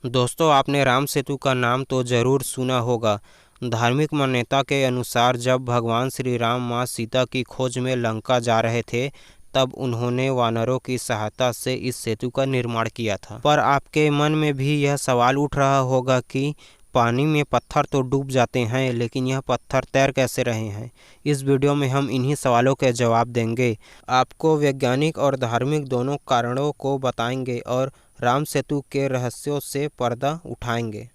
दोस्तों, आपने राम सेतु का नाम तो जरूर सुना होगा। धार्मिक मान्यता के अनुसार जब भगवान श्री राम माँ सीता की खोज में लंका जा रहे थे, तब उन्होंने वानरों की सहायता से इस सेतु का निर्माण किया था। पर आपके मन में भी यह सवाल उठ रहा होगा कि पानी में पत्थर तो डूब जाते हैं, लेकिन यह पत्थर तैर कैसे रहे हैं। इस वीडियो में हम इन्हीं सवालों के जवाब देंगे। आपको वैज्ञानिक और धार्मिक दोनों कारणों को बताएंगे और राम सेतु के रहस्यों से पर्दा उठाएंगे।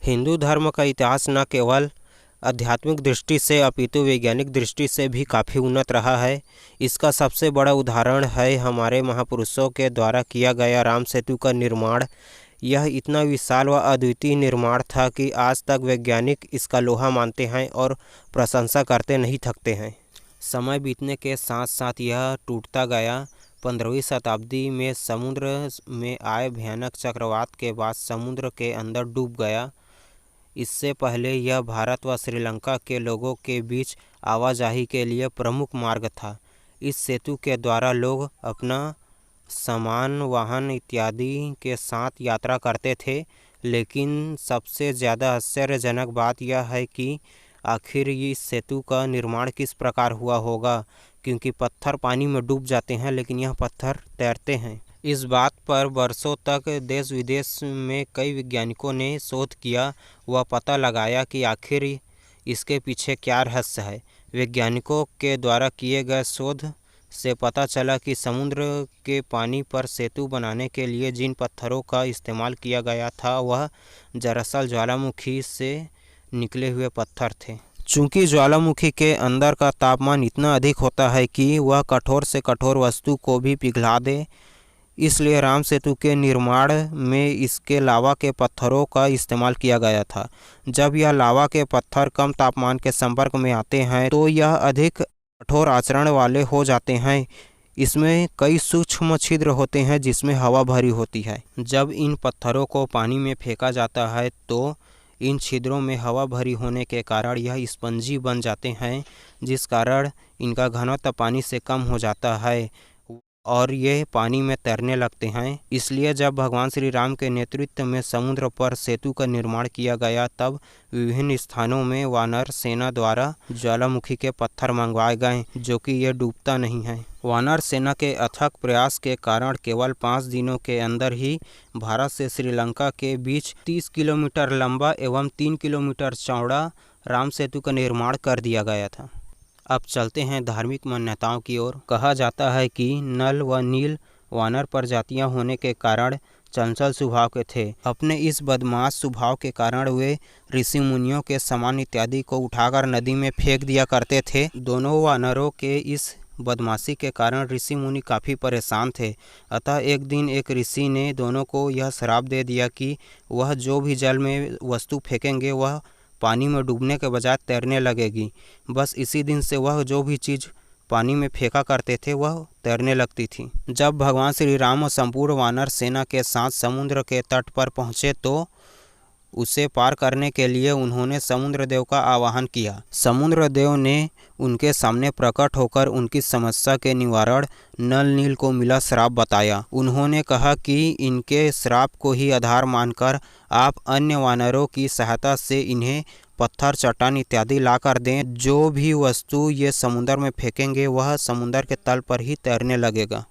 हिंदू धर्म का इतिहास न केवल आध्यात्मिक दृष्टि से अपितु वैज्ञानिक दृष्टि से भी काफ़ी उन्नत रहा है। इसका सबसे बड़ा उदाहरण है हमारे महापुरुषों के द्वारा किया गया राम सेतु का निर्माण। यह इतना विशाल व अद्वितीय निर्माण था कि आज तक वैज्ञानिक इसका लोहा मानते हैं और प्रशंसा करते नहीं थकते हैं। समय बीतने के साथ साथ यह टूटता गया। 15वीं शताब्दी में समुद्र में आए भयानक चक्रवात के बाद समुद्र के अंदर डूब गया। इससे पहले यह भारत व श्रीलंका के लोगों के बीच आवाजाही के लिए प्रमुख मार्ग था। इस सेतु के द्वारा लोग अपना सामान, वाहन इत्यादि के साथ यात्रा करते थे। लेकिन सबसे ज़्यादा आश्चर्यजनक बात यह है कि आखिर इस सेतु का निर्माण किस प्रकार हुआ होगा, क्योंकि पत्थर पानी में डूब जाते हैं लेकिन यह पत्थर तैरते हैं। इस बात पर वर्षों तक देश विदेश में कई वैज्ञानिकों ने शोध किया व पता लगाया कि आखिर इसके पीछे क्या रहस्य है। वैज्ञानिकों के द्वारा किए गए शोध से पता चला कि समुद्र के पानी पर सेतु बनाने के लिए जिन पत्थरों का इस्तेमाल किया गया था वह दरअसल ज्वालामुखी से निकले हुए पत्थर थे। चूँकि ज्वालामुखी के अंदर का तापमान इतना अधिक होता है कि वह कठोर से कठोर वस्तु को भी पिघला दे, इसलिए राम सेतु के निर्माण में इसके लावा के पत्थरों का इस्तेमाल किया गया था। जब यह लावा के पत्थर कम तापमान के संपर्क में आते हैं तो यह अधिक कठोर आचरण वाले हो जाते हैं। इसमें कई सूक्ष्म छिद्र होते हैं जिसमें हवा भरी होती है। जब इन पत्थरों को पानी में फेंका जाता है तो इन छिद्रों में हवा भरी होने के कारण यह स्पंजी बन जाते हैं, जिस कारण इनका घनत्व पानी से कम हो जाता है और ये पानी में तैरने लगते हैं। इसलिए जब भगवान श्री राम के नेतृत्व में समुद्र पर सेतु का निर्माण किया गया, तब विभिन्न स्थानों में वानर सेना द्वारा ज्वालामुखी के पत्थर मंगवाए गए, जो कि ये डूबता नहीं है। वानर सेना के अथक प्रयास के कारण केवल 5 दिनों के अंदर ही भारत से श्रीलंका के बीच 30 किलोमीटर लंबा एवं 3 किलोमीटर चौड़ा राम सेतु का निर्माण कर दिया गया था। अब चलते हैं धार्मिक मान्यताओं की ओर। कहा जाता है कि नल व नील वानर प्रजातियां होने के कारण चंचल स्वभाव के थे। अपने इस बदमाश स्वभाव के कारण वे ऋषि मुनियों के सामान इत्यादि को उठाकर नदी में फेंक दिया करते थे। दोनों वानरों के इस बदमाशी के कारण ऋषि मुनि काफ़ी परेशान थे। अतः एक दिन एक ऋषि ने दोनों को यह श्राप दे दिया कि वह जो भी जल में वस्तु फेंकेंगे वह पानी में डूबने के बजाय तैरने लगेगी। बस इसी दिन से वह जो भी चीज़ पानी में फेंका करते थे वह तैरने लगती थी। जब भगवान श्री राम संपूर्ण वानर सेना के साथ समुद्र के तट पर पहुँचे तो उसे पार करने के लिए उन्होंने समुद्र देव का आवाहन किया। समुद्र देव ने उनके सामने प्रकट होकर उनकी समस्या के निवारण नल नील को मिला श्राप बताया। उन्होंने कहा कि इनके श्राप को ही आधार मानकर आप अन्य वानरों की सहायता से इन्हें पत्थर, चट्टान इत्यादि ला कर दें। जो भी वस्तु ये समुद्र में फेंकेंगे वह समुद्र के तल पर ही तैरने लगेगा।